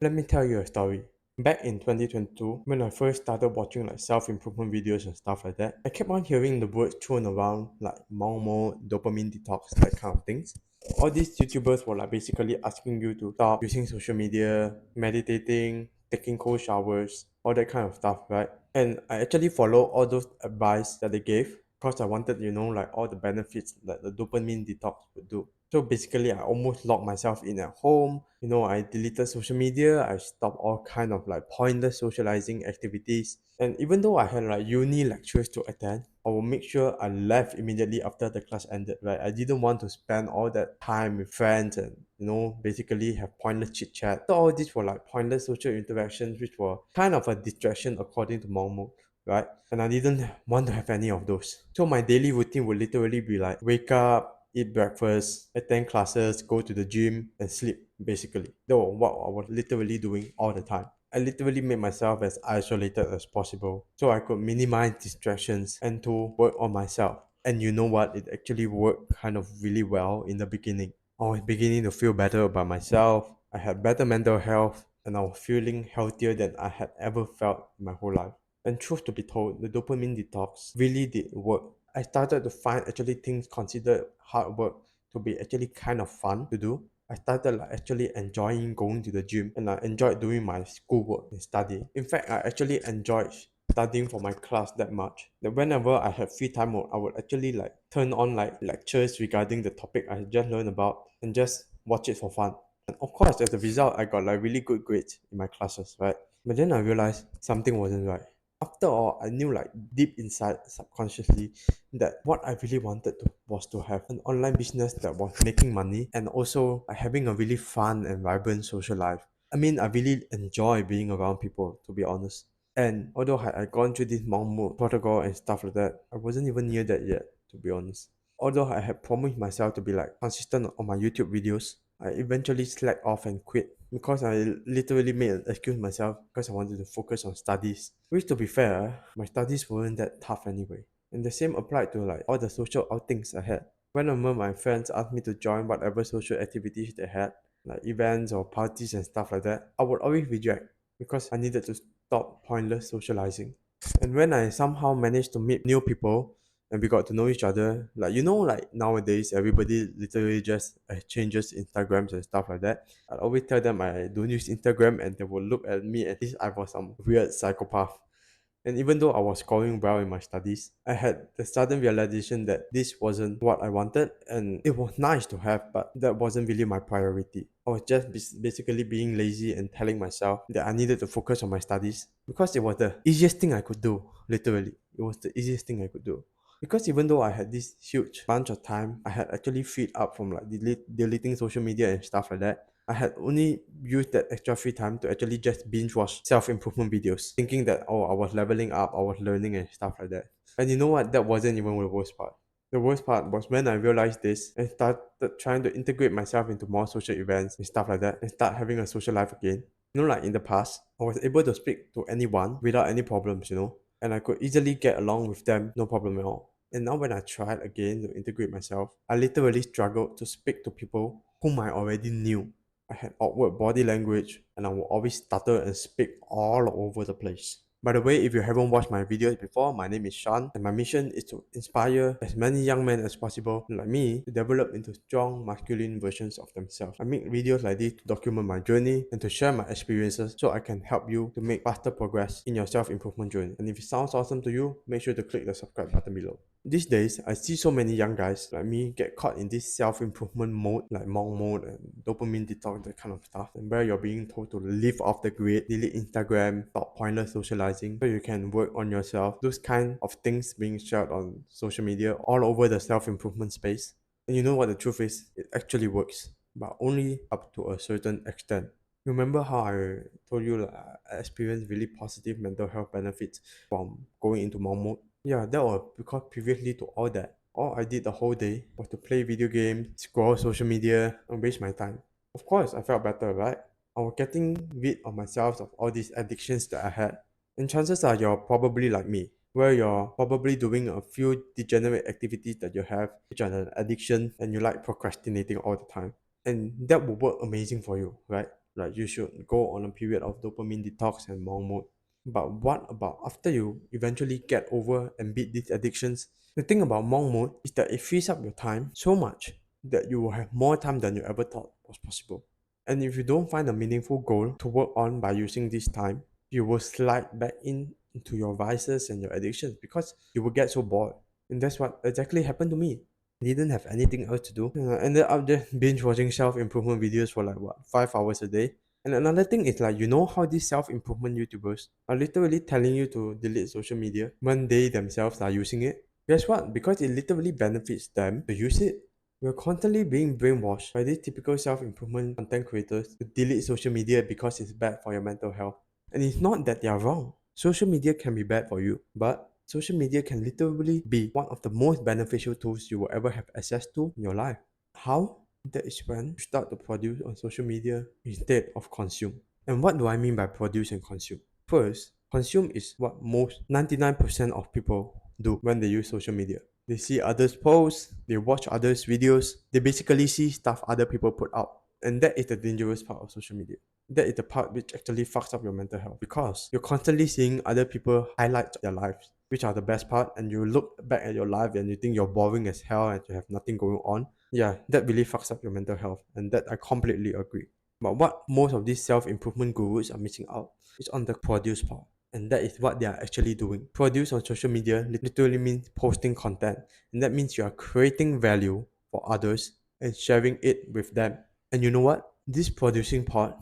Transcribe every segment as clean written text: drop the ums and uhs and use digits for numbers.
Let me tell you a story. Back in 2022, when I first started watching like self-improvement videos and stuff like that, I kept on hearing the words thrown around like monk mode, dopamine detox, that kind of things. All these YouTubers were like basically asking you to stop using social media, meditating, taking cold showers, all that kind of stuff, right? And I actually follow all those advice that they gave because I wanted, like all the benefits that the dopamine detox would do. So basically, I almost locked myself in at home. I deleted social media. I stopped all kind of like pointless socializing activities. And even though I had like uni lectures to attend, I will make sure I left immediately after the class ended, right? I didn't want to spend all that time with friends and, basically have pointless chit chat. So all these were like pointless social interactions, which were kind of a distraction according to Momo, right? And I didn't want to have any of those. So my daily routine would literally be like wake up, eat breakfast, attend classes, go to the gym, and sleep, basically. That was what I was literally doing all the time. I literally made myself as isolated as possible so I could minimize distractions and to work on myself. And you know what? It actually worked kind of really well in the beginning. I was beginning to feel better about myself. I had better mental health and I was feeling healthier than I had ever felt in my whole life. And truth to be told, the dopamine detox really did work. I started to find actually things considered hard work to be actually kind of fun to do. I started like actually enjoying going to the gym and I enjoyed doing my schoolwork and study. In fact, I actually enjoyed studying for my class that much that whenever I had free time, I would actually like turn on like lectures regarding the topic I just learned about and just watch it for fun. And of course, as a result, I got like really good grades in my classes, right? But then I realized something wasn't right. After all, I knew like deep inside subconsciously that what I really wanted was to have an online business that was making money and also having a really fun and vibrant social life. I mean, I really enjoy being around people, to be honest. And although I gone through this monk mode protocol and stuff like that, I wasn't even near that yet, to be honest. Although I had promised myself to be like consistent on my YouTube videos, I eventually slacked off and quit because I literally made an excuse myself because I wanted to focus on studies. Which to be fair, my studies weren't that tough anyway. And the same applied to like all the social outings I had. Whenever my friends asked me to join whatever social activities they had, like events or parties and stuff like that, I would always reject because I needed to stop pointless socializing. And when I somehow managed to meet new people and we got to know each other, like nowadays everybody literally just changes Instagrams and stuff like that. I always tell them I don't use Instagram and they will look at me as if I was some weird psychopath. And even though I was scoring well in my studies, I had the sudden realization that this wasn't what I wanted, and it was nice to have, but that wasn't really my priority. I was just basically being lazy and telling myself that I needed to focus on my studies because it was the easiest thing I could do, literally. It was the easiest thing I could do. Because even though I had this huge bunch of time, I had actually freed up from like deleting social media and stuff like that. I had only used that extra free time to actually just binge watch self-improvement videos, thinking that, oh, I was leveling up, I was learning and stuff like that. And you know what? That wasn't even the worst part. The worst part was when I realized this and started trying to integrate myself into more social events and stuff like that and start having a social life again. Like in the past, I was able to speak to anyone without any problems, and I could easily get along with them, no problem at all. And now when I tried again to integrate myself, I literally struggled to speak to people whom I already knew. I had awkward body language and I would always stutter and speak all over the place. By the way, if you haven't watched my videos before, my name is Sean and my mission is to inspire as many young men as possible like me to develop into strong masculine versions of themselves. I make videos like this to document my journey and to share my experiences so I can help you to make faster progress in your self-improvement journey. And if it sounds awesome to you, make sure to click the subscribe button below. These days, I see so many young guys like me get caught in this self-improvement mode, like monk mode and dopamine detox, that kind of stuff, and where you're being told to live off the grid, delete Instagram, stop pointless socializing, so you can work on yourself. Those kind of things being shared on social media all over the self-improvement space. And you know what the truth is? It actually works, but only up to a certain extent. Remember how I told you like, I experienced really positive mental health benefits from going into monk mode? Yeah, that was because previously to all that, all I did the whole day was to play video games, scroll social media, and waste my time. Of course, I felt better, right? I was getting rid of myself of all these addictions that I had. And chances are you're probably like me, where you're probably doing a few degenerate activities that you have, which are an addiction, and you like procrastinating all the time. And that will work amazing for you, right? Like you should go on a period of dopamine detox and monk mode. But what about after you eventually get over and beat these addictions? The thing about monk mode is that it frees up your time so much that you will have more time than you ever thought was possible. And if you don't find a meaningful goal to work on by using this time, you will slide back into your vices and your addictions because you will get so bored. And that's what exactly happened to me. I didn't have anything else to do. And I ended up just binge watching self improvement videos for like what, 5 hours a day. And another thing is like, you know how these self improvement YouTubers are literally telling you to delete social media when they themselves are using it? Guess what? Because it literally benefits them to use it. We're constantly being brainwashed by these typical self improvement content creators to delete social media because it's bad for your mental health. And it's not that they are wrong. Social media can be bad for you, but social media can literally be one of the most beneficial tools you will ever have access to in your life. How? That is when you start to produce on social media instead of consume. And what do I mean by produce and consume? First, consume is what most 99% of people do when they use social media. They see others post, they watch others' videos, they basically see stuff other people put out. And that is the dangerous part of social media. That is the part which actually fucks up your mental health because you're constantly seeing other people highlight their lives, which are the best part, and you look back at your life and you think you're boring as hell and you have nothing going on. Yeah, that really fucks up your mental health, and that I completely agree. But what most of these self-improvement gurus are missing out is on the produce part. And that is what they are actually doing. Produce on social media literally means posting content. And that means you are creating value for others and sharing it with them. And you know what? This producing part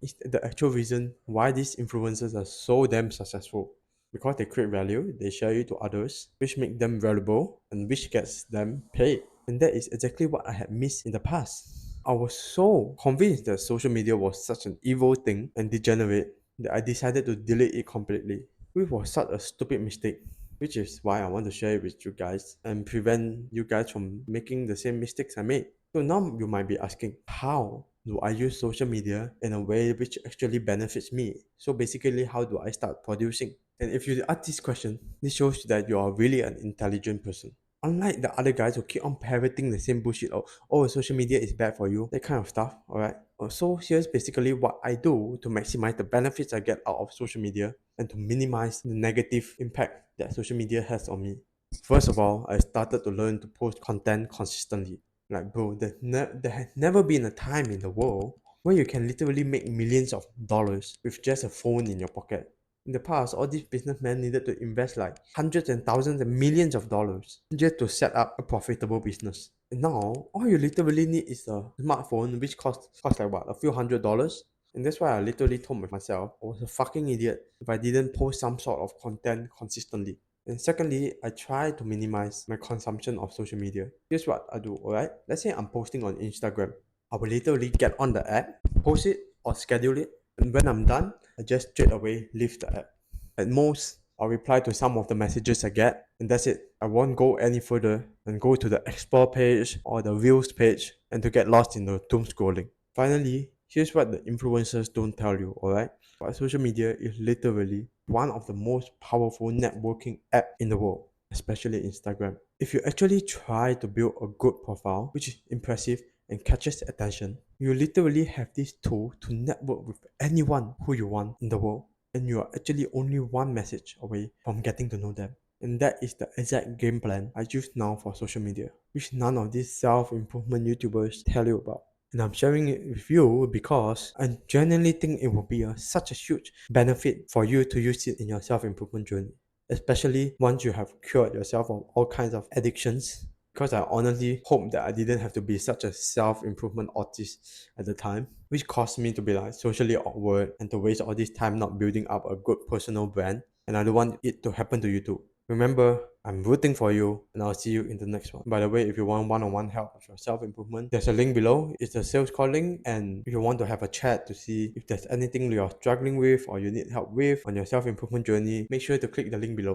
is the actual reason why these influencers are so damn successful. Because they create value, they share it to others, which make them valuable and which gets them paid. And that is exactly what I had missed in the past. I was so convinced that social media was such an evil thing and degenerate that I decided to delete it completely, which was such a stupid mistake. Which is why I want to share it with you guys and prevent you guys from making the same mistakes I made. So now you might be asking, how do I use social media in a way which actually benefits me? So basically, how do I start producing? And if you ask this question, this shows that you are really an intelligent person. Unlike the other guys who keep on parroting the same bullshit of, oh, social media is bad for you, that kind of stuff, alright? So here's basically what I do to maximize the benefits I get out of social media and to minimize the negative impact that social media has on me. First of all, I started to learn to post content consistently. Like, bro, there has never been a time in the world where you can literally make millions of dollars with just a phone in your pocket. In the past, all these businessmen needed to invest like hundreds and thousands and millions of dollars just to set up a profitable business. And now, all you literally need is a smartphone which costs like what, a few $100s? And that's why I literally told myself I was a fucking idiot if I didn't post some sort of content consistently. And secondly, I try to minimize my consumption of social media. Here's what I do, alright? Let's say I'm posting on Instagram. I will literally get on the app, post it or schedule it, and when I'm done, I just straight away leave the app. At most, I'll reply to some of the messages I get, and that's it. I won't go any further and go to the explore page or the reels page and to get lost in the doom scrolling. Finally, here's what the influencers don't tell you, alright? But social media is literally one of the most powerful networking app in the world, especially Instagram. If you actually try to build a good profile, which is impressive and catches attention, you literally have this tool to network with anyone who you want in the world. And you are actually only one message away from getting to know them. And that is the exact game plan I use now for social media, which none of these self-improvement YouTubers tell you about. And I'm sharing it with you because I genuinely think it will be such a huge benefit for you to use it in your self-improvement journey, especially once you have cured yourself of all kinds of addictions. Because I honestly hope that I didn't have to be such a self-improvement autist at the time, which caused me to be like socially awkward and to waste all this time not building up a good personal brand. And I don't want it to happen to you too. Remember, I'm rooting for you, and I'll see you in the next one. By the way, if you want one-on-one help with your self-improvement, there's a link below. It's a sales call link, and if you want to have a chat to see if there's anything you're struggling with or you need help with on your self-improvement journey, make sure to click the link below.